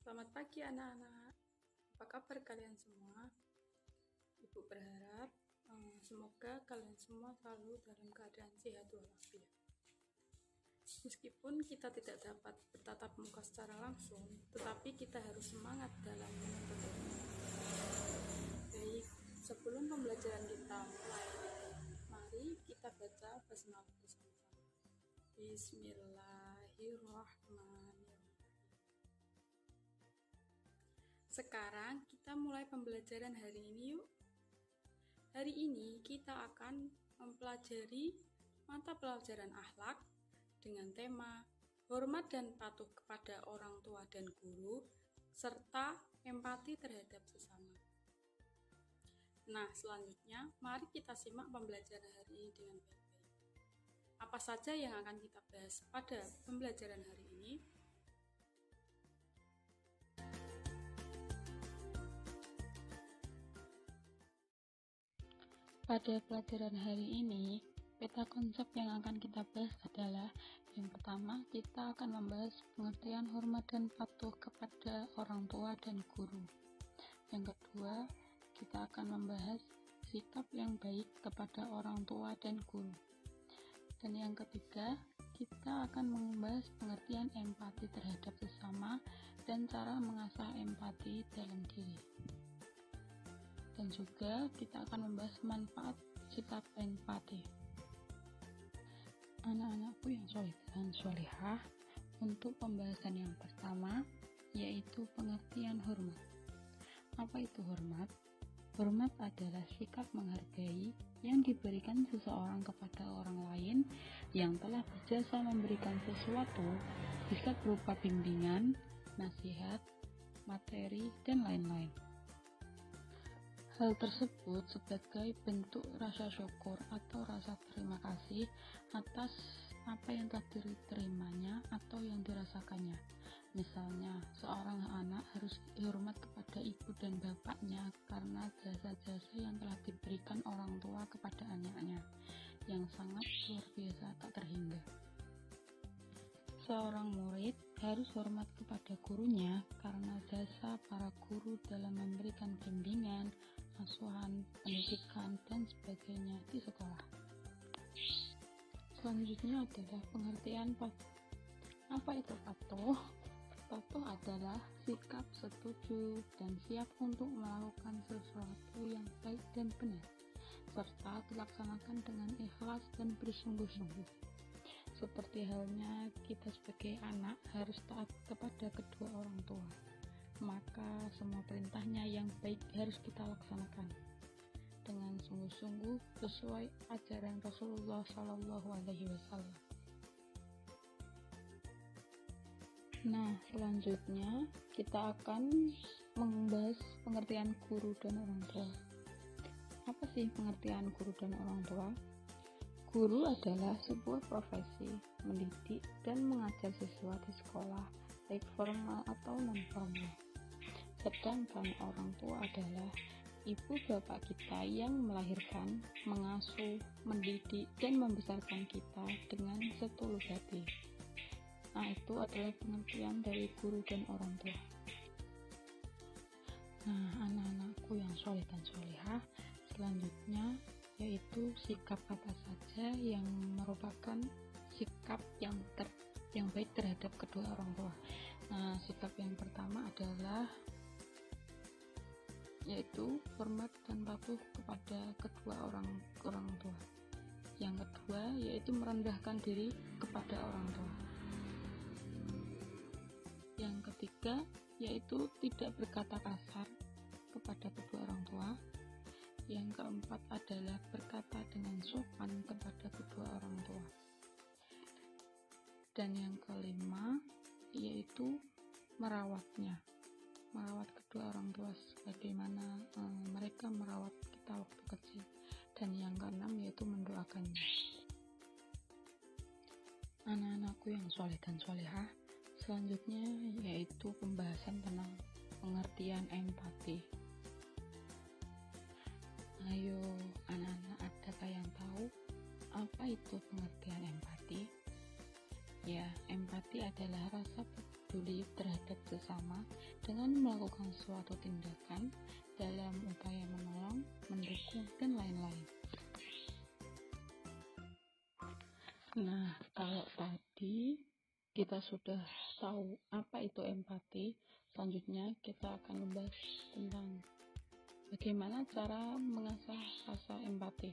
Selamat pagi anak-anak, apa kabar kalian semua? Ibu berharap semoga kalian semua selalu dalam keadaan sehat walafiat. Meskipun kita tidak dapat bertatap muka secara langsung, tetapi kita harus semangat dalam menuntut ilmu. Baik, sebelum pembelajaran kita mulai, mari kita baca basmalah bersama-sama. Bismillahirrahmanirrahim. Sekarang kita mulai pembelajaran hari ini yuk. Hari ini kita akan mempelajari mata pelajaran akhlak dengan tema hormat dan patuh kepada orang tua dan guru, serta empati terhadap sesama. Nah, selanjutnya mari kita simak pembelajaran hari ini dengan baik-baik. Apa saja yang akan kita bahas pada pembelajaran hari ini? Pada pelajaran hari ini, peta konsep yang akan kita bahas adalah yang pertama, kita akan membahas pengertian hormat dan patuh kepada orang tua dan guru. Yang kedua, kita akan membahas sikap yang baik kepada orang tua dan guru. Dan yang ketiga, kita akan membahas pengertian empati terhadap sesama dan cara mengasah empati dalam diri. Dan juga kita akan membahas manfaat sikap empati. Anak-anakku yang soleh dan solehah, untuk pembahasan yang pertama yaitu pengertian hormat. Apa itu hormat? Hormat adalah sikap menghargai yang diberikan seseorang kepada orang lain yang telah berjasa memberikan sesuatu, bisa berupa bimbingan, nasihat, materi, dan lain-lain. Hal tersebut sebagai bentuk rasa syukur atau rasa terima kasih atas apa yang telah diterimanya atau yang dirasakannya. Misalnya, seorang anak harus hormat kepada ibu dan bapaknya karena jasa-jasa yang telah diberikan orang tua kepada anaknya, yang sangat luar biasa tak terhingga. Seorang murid harus hormat kepada gurunya karena jasa para guru dalam memberikan bimbingan, asuhan, pendidikan, dan sebagainya di sekolah. Selanjutnya adalah pengertian patuh. Apa itu patuh? Patuh adalah sikap setuju dan siap untuk melakukan sesuatu yang baik dan benar, serta dilaksanakan dengan ikhlas dan bersungguh-sungguh. Seperti halnya kita sebagai anak harus taat kepada kedua orang tua, maka semua perintahnya yang baik harus kita laksanakan dengan sungguh-sungguh sesuai ajaran Rasulullah SAW. Nah, selanjutnya kita akan membahas pengertian guru dan orang tua. Apa sih pengertian guru dan orang tua? Guru adalah sebuah profesi mendidik dan mengajar siswa di sekolah, baik formal atau non-formal. Sedangkan orang tua adalah ibu bapak kita yang melahirkan, mengasuh, mendidik, dan membesarkan kita dengan setulus hati. Nah, itu adalah pengertian dari guru dan orang tua. Nah, anak-anakku yang soleh dan solehah, selanjutnya yaitu sikap apa saja yang merupakan sikap yang baik terhadap kedua orang tua. Nah, sikap yang pertama adalah yaitu hormat dan patuh kepada kedua orang tua. Yang kedua yaitu merendahkan diri kepada orang tua. Yang ketiga yaitu tidak berkata kasar kepada kedua orang tua. Yang keempat adalah berkata dengan sopan kepada kedua orang tua. Dan yang kelima yaitu merawatnya, merawat kedua orang tua sebagaimana mereka merawat kita waktu kecil. Dan yang keenam yaitu mendoakannya. Anak-anakku yang soleh dan solehah, selanjutnya yaitu pembahasan tentang pengertian empati. Ayo anak-anak, adakah yang tahu apa itu pengertian empati? Ya, empati adalah rasa peduli peduli terhadap sesama dengan melakukan suatu tindakan dalam upaya menolong, mendukung, dan lain-lain. Nah, kalau tadi kita sudah tahu apa itu empati, selanjutnya kita akan membahas tentang bagaimana cara mengasah rasa empati.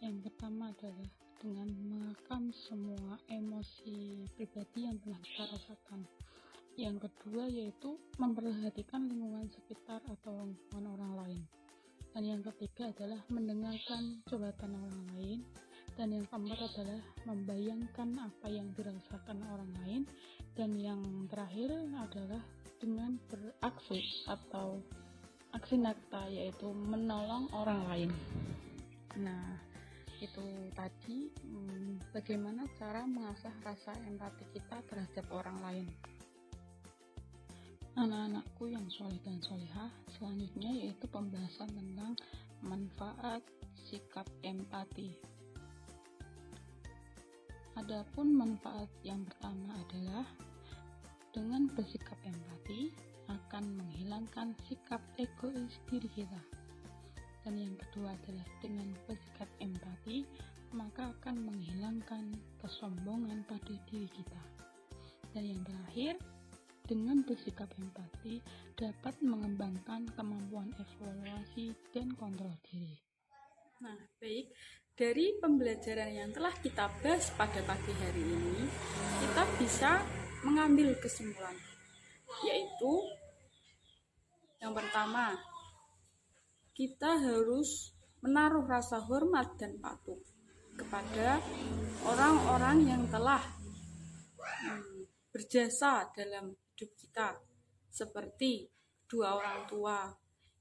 Yang pertama adalah dengan merekam semua emosi pribadi yang pernah kita rasakan. Yang kedua yaitu memperhatikan lingkungan sekitar atau lingkungan orang lain. Dan yang ketiga adalah mendengarkan curhatan orang lain. Dan yang keempat adalah membayangkan apa yang dirasakan orang lain. Dan yang terakhir adalah dengan beraksi atau aksi nyata, yaitu menolong orang lain. Nah, itu tadi bagaimana cara mengasah rasa empati kita terhadap orang lain. Anak-anakku yang soleh dan solehah, selanjutnya yaitu pembahasan tentang manfaat sikap empati. Adapun manfaat yang pertama adalah dengan bersikap empati akan menghilangkan sikap egois diri kita. Dan yang kedua adalah dengan bersikap empati maka akan menghilangkan kesombongan pada diri kita. Dan yang terakhir, dengan bersikap empati dapat mengembangkan kemampuan evaluasi dan kontrol diri. Nah, baik. Dari pembelajaran yang telah kita bahas pada pagi hari ini, kita bisa mengambil kesimpulan, yaitu yang pertama, kita harus menaruh rasa hormat dan patuh kepada orang-orang yang telah berjasa dalam hidup kita, seperti kedua orang tua,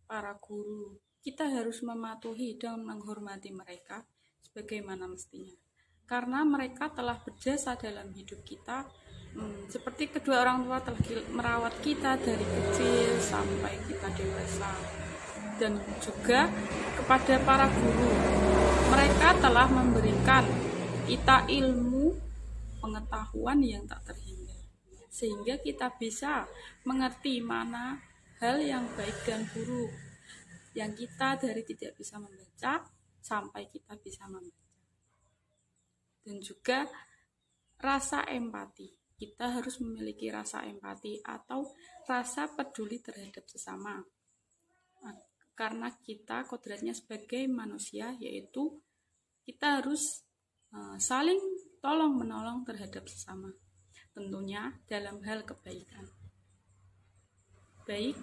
para guru. Kita harus mematuhi dan menghormati mereka sebagaimana mestinya, karena mereka telah berjasa dalam hidup kita, seperti kedua orang tua telah merawat kita dari kecil sampai kita dewasa. Dan juga kepada para guru, mereka telah memberikan kita ilmu pengetahuan yang tak terhingga, sehingga kita bisa mengerti mana hal yang baik dan buruk yang kita dari tidak bisa membaca sampai kita bisa membaca. Dan juga rasa empati, kita harus memiliki rasa empati atau rasa peduli terhadap sesama, karena kita kodratnya sebagai manusia, yaitu kita harus saling tolong menolong terhadap sesama, tentunya dalam hal kebaikan. Baik,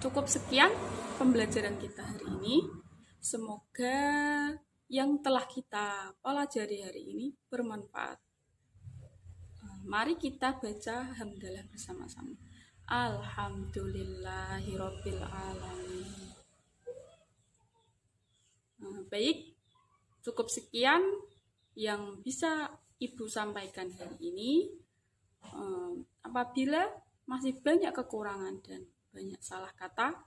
cukup sekian pembelajaran kita hari ini. Semoga yang telah kita pelajari hari ini bermanfaat. Mari kita baca hamdalah bersama-sama. Alhamdulillahirabbil alamin. Baik, cukup sekian yang bisa Ibu sampaikan hari ini. Apabila masih banyak kekurangan dan banyak salah kata,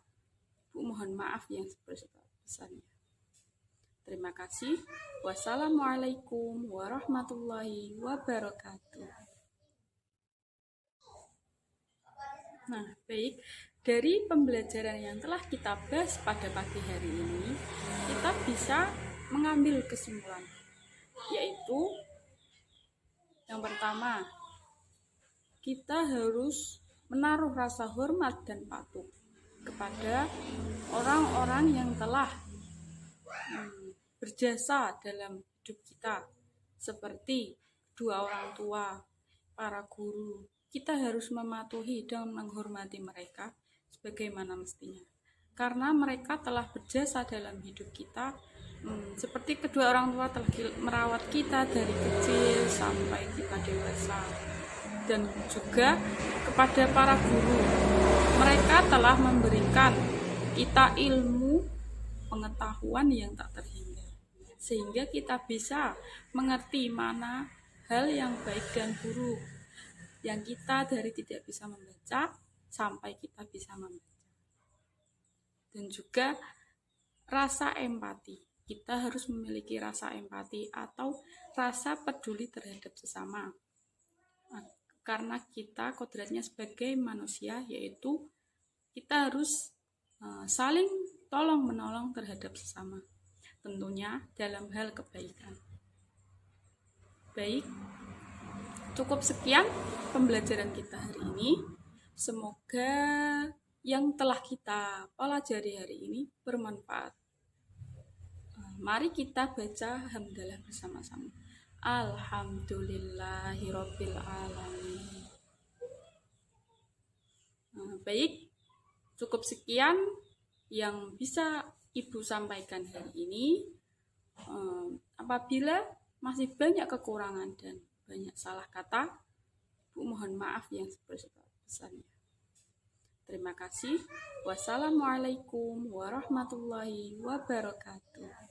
Ibu mohon maaf yang sebesar-besarnya. Terima kasih. Wassalamualaikum warahmatullahi wabarakatuh. Nah, baik. Dari pembelajaran yang telah kita bahas pada pagi hari ini, kita bisa mengambil kesimpulan, yaitu yang pertama, kita harus menaruh rasa hormat dan patuh kepada orang-orang yang telah berjasa dalam hidup kita, seperti kedua orang tua, para guru. Kita harus mematuhi dan menghormati mereka sebagaimana mestinya, karena mereka telah berjasa dalam hidup kita, seperti kedua orang tua telah merawat kita dari kecil sampai kita dewasa. Dan juga kepada para guru, mereka telah memberikan kita ilmu pengetahuan yang tak terhingga, sehingga kita bisa mengerti mana hal yang baik dan buruk yang kita dari tidak bisa membaca sampai kita bisa membaca. Dan juga rasa empati, kita harus memiliki rasa empati atau rasa peduli terhadap sesama, karena kita kodratnya sebagai manusia, yaitu kita harus saling tolong-menolong terhadap sesama, tentunya dalam hal kebaikan. Baik, cukup sekian pembelajaran kita hari ini. Semoga yang telah kita pelajari hari ini bermanfaat. Mari kita baca hamdalah bersama-sama. Alhamdulillahirabbil alamin. Baik, cukup sekian yang bisa Ibu sampaikan hari ini. Apabila masih banyak kekurangan dan banyak salah kata, Ibu mohon maaf yang sebesar-besarnya. Terima kasih. Wassalamualaikum warahmatullahi wabarakatuh.